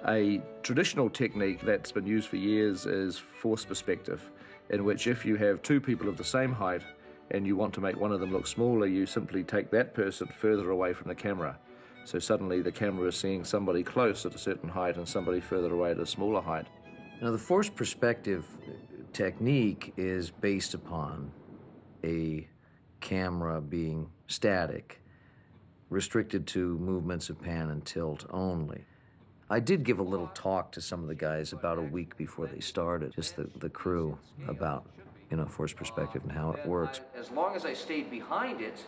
A traditional technique that's been used for years is force perspective, in which if you have two people of the same height and you want to make one of them look smaller, you simply take that person further away from the camera. So suddenly the camera is seeing somebody close at a certain height and somebody further away at a smaller height. Now, the force perspective technique is based upon a camera being static, restricted to movements of pan and tilt only. I did give a little talk to some of the guys about a week before they started, just the crew, about, force perspective and how it works. As long as I stayed behind it,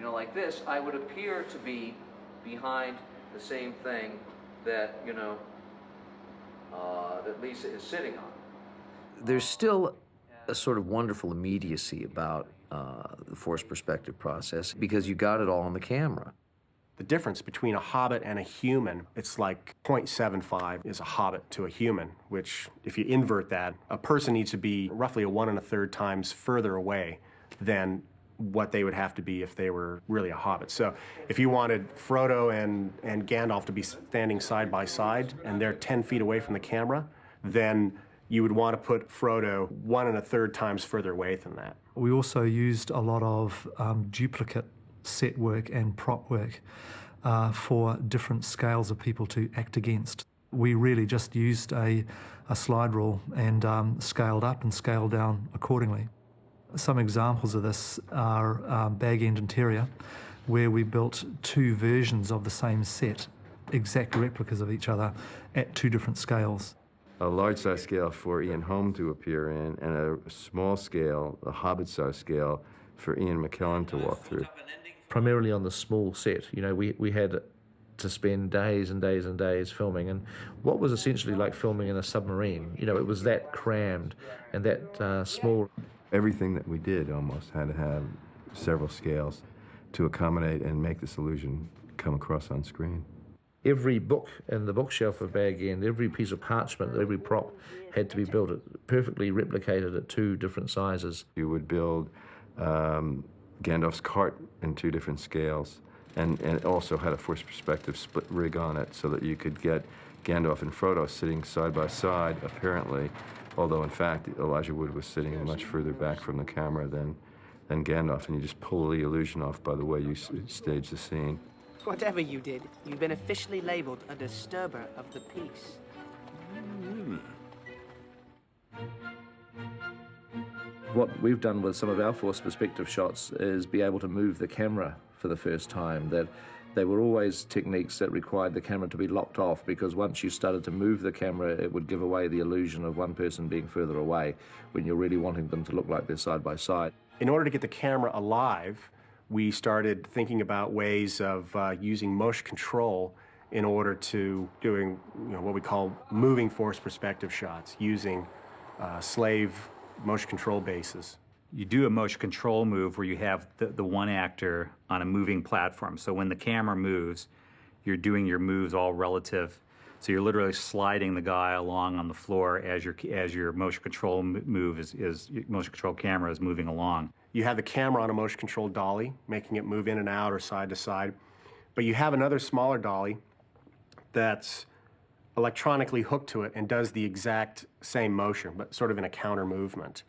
like this, I would appear to be behind the same thing that, that Lisa is sitting on. There's still a sort of wonderful immediacy about the force perspective process because you got it all on the camera. The difference between a hobbit and a human, it's like 0.75 is a hobbit to a human, which if you invert that, a person needs to be roughly a 1 1/3 times further away than what they would have to be if they were really a hobbit. So if you wanted Frodo and Gandalf to be standing side by side and they're 10 feet away from the camera, then you would want to put Frodo 1 1/3 times further away than that. We also used a lot of duplicate set work and prop work for different scales of people to act against. We really just used a slide rule and scaled up and scaled down accordingly. Some examples of this are Bag End Interior, where we built two versions of the same set, exact replicas of each other at two different scales. A large size scale for Ian Holm to appear in, and a small scale, a Hobbit size scale, for Ian McKellen to walk through. Primarily on the small set, we had to spend days and days and days filming, and what was essentially like filming in a submarine. It was that crammed and that small. Everything that we did almost had to have several scales to accommodate and make this illusion come across on screen. Every book in the bookshelf of Bag End, every piece of parchment, every prop had to be built perfectly replicated at two different sizes. You would build Gandalf's cart in two different scales, and it also had a force perspective split rig on it so that you could get Gandalf and Frodo sitting side by side, apparently, although in fact Elijah Wood was sitting much further back from the camera than Gandalf, and you just pull the illusion off by the way you stage the scene. Whatever you did, you've been officially labeled a disturber of the peace. What we've done with some of our force perspective shots is be able to move the camera for the first time. That they were always techniques that required the camera to be locked off, because once you started to move the camera, it would give away the illusion of one person being further away when you're really wanting them to look like they're side by side. In order to get the camera alive, we started thinking about ways of using motion control in order to doing what we call moving force perspective shots using slave motion control bases. You do a motion control move where you have the one actor on a moving platform. So when the camera moves, you're doing your moves all relative. So you're literally sliding the guy along on the floor as your motion control motion control camera is moving along. You have the camera on a motion control dolly, making it move in and out or side to side. But you have another smaller dolly that's electronically hooked to it and does the exact same motion, but sort of in a counter movement.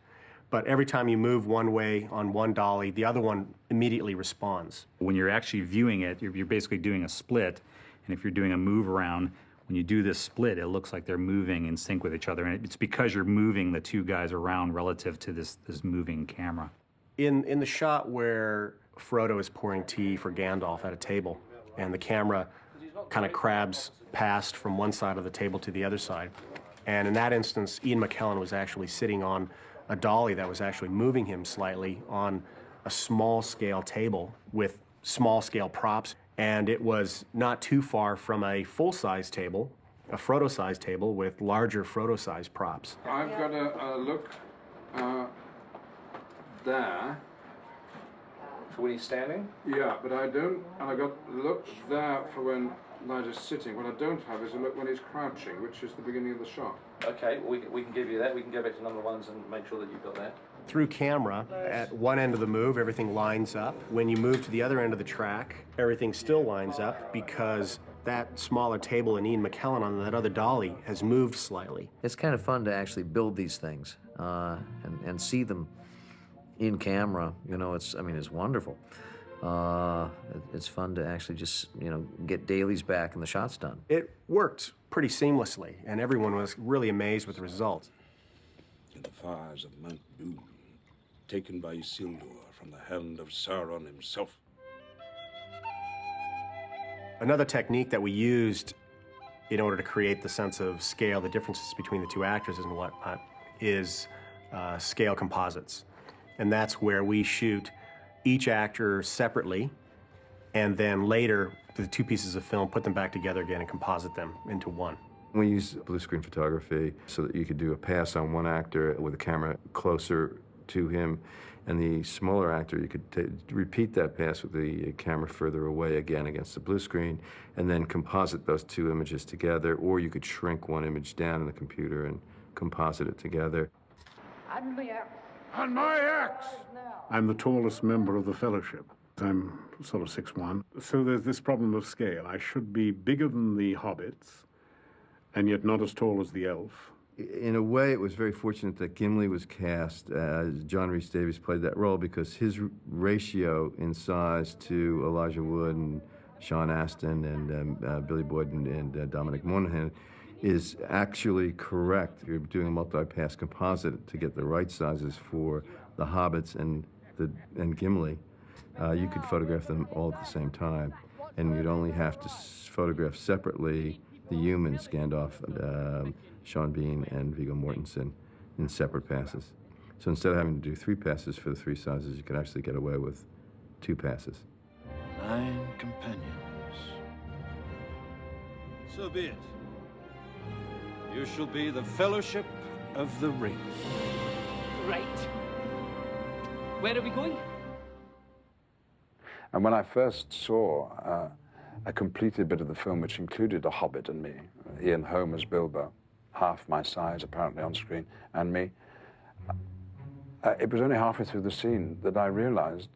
But every time you move one way on one dolly, the other one immediately responds. When you're actually viewing it, you're basically doing a split, and if you're doing a move around, when you do this split, it looks like they're moving in sync with each other, and it's because you're moving the two guys around relative to this moving camera. In the shot where Frodo is pouring tea for Gandalf at a table, and the camera kind of crabs past from one side of the table to the other side, and in that instance, Ian McKellen was actually sitting on a dolly that was actually moving him slightly on a small-scale table with small-scale props, and it was not too far from a full-size table, a Frodo-sized table with larger Frodo-sized props. I've got a look there. For when he's standing? Yeah, but I don't, and I got a look there for when Elijah's sitting. What I don't have is a look when he's crouching, which is the beginning of the shot. Okay, well, we can give you that. We can go back to number ones and make sure that you've got that. Through camera, at one end of the move, everything lines up. When you move to the other end of the track, everything still lines up because that smaller table in Ian McKellen on that other dolly has moved slightly. It's kind of fun to actually build these things and see them in camera. You know, it's wonderful. It's fun to actually just, get dailies back and the shots done. It worked pretty seamlessly, and everyone was really amazed with the results. In the fires of Mount Doom, taken by Isildur from the hand of Sauron himself. Another technique that we used in order to create the sense of scale, the differences between the two actors and whatnot, is scale composites. And that's where we shoot each actor separately, and then later, the two pieces of film, put them back together again and composite them into one. We use blue screen photography so that you could do a pass on one actor with the camera closer to him, and the smaller actor, you could repeat that pass with the camera further away again against the blue screen, and then composite those two images together, or you could shrink one image down in the computer and composite it together. On my axe! I'm the tallest member of the Fellowship. I'm sort of 6'1". So there's this problem of scale. I should be bigger than the hobbits, and yet not as tall as the elf. In a way, it was very fortunate that Gimli was cast. John Rhys Davies played that role because his ratio in size to Elijah Wood and Sean Astin and Billy Boyd and Dominic Monaghan is actually correct. You're doing a multi-pass composite to get the right sizes for the hobbits and Gimli. You could photograph them all at the same time, and you'd only have to photograph separately the humans, Gandalf, Sean Bean, and Viggo Mortensen, in separate passes. So instead of having to do 3 passes for the 3 sizes, you could actually get away with 2 passes. 9 companions. So be it. You shall be the Fellowship of the Ring. Right. Where are we going? And when I first saw a completed bit of the film, which included a hobbit and me, Ian Holm as Bilbo, half my size apparently on screen, and me, it was only halfway through the scene that I realized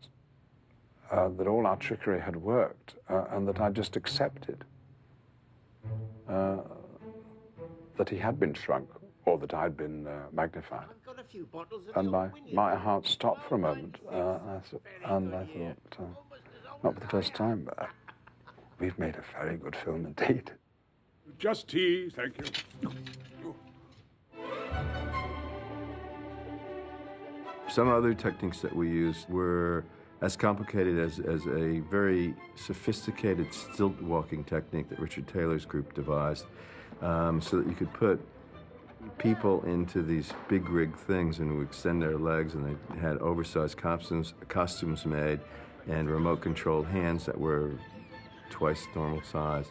that all our trickery had worked, and that I just accepted that he had been shrunk, or that I'd been magnified. And my heart stopped for a moment, and I thought, not for the first time, but we've made a very good film indeed. Just tea, thank you. Some other techniques that we used were as complicated as a very sophisticated stilt walking technique that Richard Taylor's group devised, so that you could put people into these big rig things and would extend their legs, and they had oversized costumes made and remote controlled hands that were twice normal size.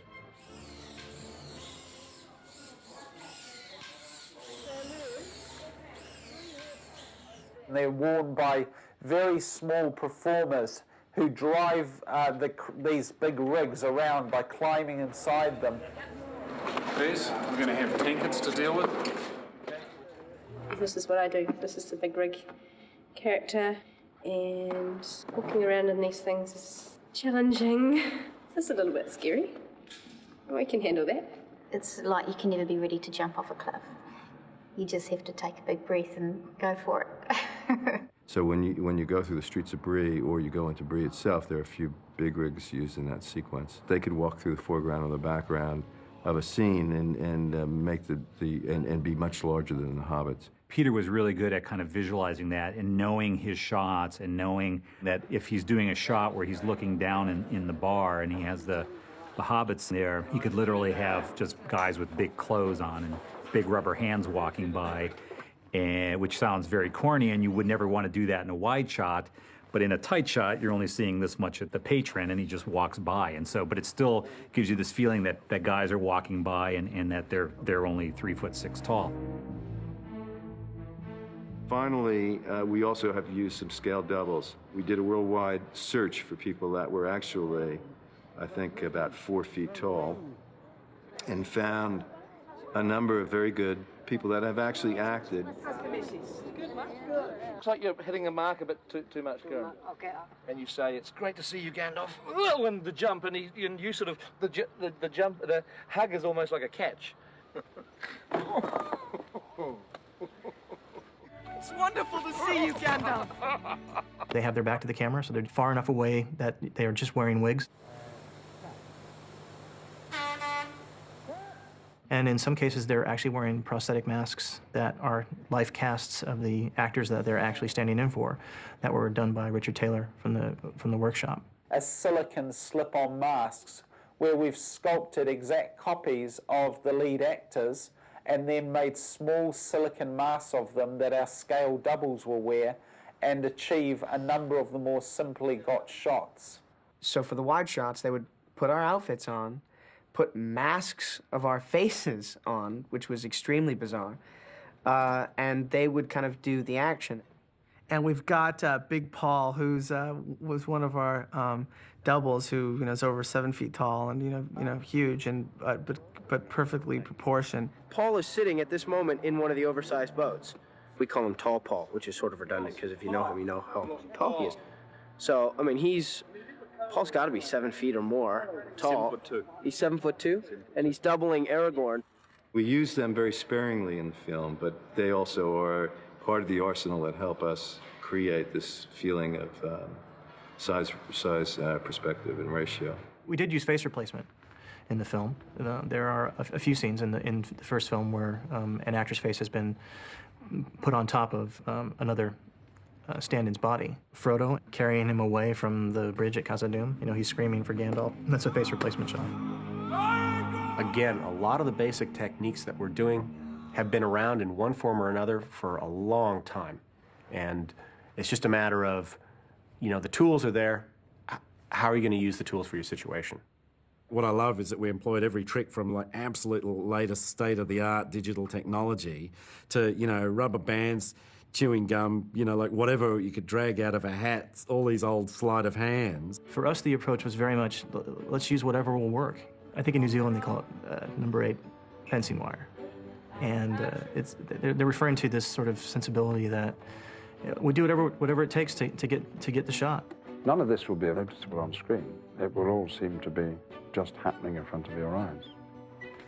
They're worn by very small performers who drive these big rigs around by climbing inside them. Please, we're going to have tankets to deal with. This is what I do. This is the big rig character, and walking around in these things is challenging. It's a little bit scary. I can handle that. It's like you can never be ready to jump off a cliff. You just have to take a big breath and go for it. So when you go through the streets of Bree, or you go into Bree itself, there are a few big rigs used in that sequence. They could walk through the foreground or the background of a scene and make and be much larger than the hobbits. Peter was really good at kind of visualizing that and knowing his shots, and knowing that if he's doing a shot where he's looking down in the bar and he has the hobbits there, he could literally have just guys with big clothes on and big rubber hands walking by, and which sounds very corny, and you would never want to do that in a wide shot. But in a tight shot, you're only seeing this much at the patron, and he just walks by. And so, but it still gives you this feeling that guys are walking by, and that they're only 3'6" tall. Finally, we also have to use some scale doubles. We did a worldwide search for people that were actually, I think, about 4 feet tall, and found a number of very good people that have actually acted. Looks like you're hitting a mark a bit too much, Karen. Okay. And you say, "It's great to see you, Gandalf." And the jump, and you sort of the jump, the hug is almost like a catch. It's wonderful to see you, Gandalf. They have their back to the camera, so they're far enough away that they are just wearing wigs. And in some cases, they're actually wearing prosthetic masks that are life casts of the actors that they're actually standing in for, that were done by Richard Taylor from the workshop. As silicone slip-on masks, where we've sculpted exact copies of the lead actors and then made small silicone masks of them that our scale doubles will wear and achieve a number of the more simply got shots. So for the wide shots, they would put our outfits on, put masks of our faces on, which was extremely bizarre, and they would kind of do the action. And we've got Big Paul, who's was one of our doubles, who is over 7 feet tall and huge and but perfectly proportioned. Paul is sitting at this moment in one of the oversized boats. We call him Tall Paul, which is sort of redundant because if you know him, you know how tall he is. So I mean, Paul's got to be 7 feet or more tall. 7'2". He's 7'2", and he's doubling Aragorn. We use them very sparingly in the film, but they also are part of the arsenal that help us create this feeling of size, perspective, and ratio. We did use face replacement in the film. There are a few scenes in the first film where an actor's face has been put on top of another stand-in's body. Frodo carrying him away from the bridge at Khazad-dûm. He's screaming for Gandalf. That's a face replacement shot. Again, a lot of the basic techniques that we're doing have been around in one form or another for a long time. And it's just a matter of, the tools are there. How are you going to use the tools for your situation? What I love is that we employed every trick from like absolute latest state-of-the-art digital technology to, rubber bands, chewing gum, like whatever you could drag out of a hat, all these old sleight of hands. For us, the approach was very much, let's use whatever will work. I think in New Zealand they call it number 8 fencing wire. And they're referring to this sort of sensibility that we do whatever it takes to get the shot. None of this will be noticeable on screen. It will all seem to be just happening in front of your eyes.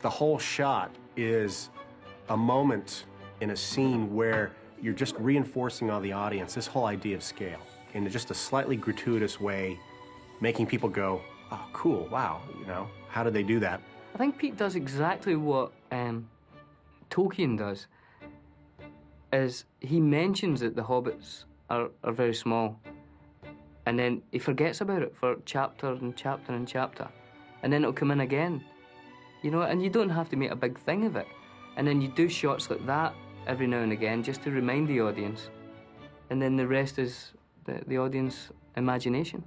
The whole shot is a moment in a scene where you're just reinforcing on the audience this whole idea of scale in just a slightly gratuitous way, making people go, oh, cool, wow, how did they do that? I think Pete does exactly what Tolkien does, is he mentions that the hobbits are very small, and then he forgets about it for chapter and chapter and chapter, and then it'll come in again, and you don't have to make a big thing of it. And then you do shots like that every now and again just to remind the audience, and then the rest is the audience imagination.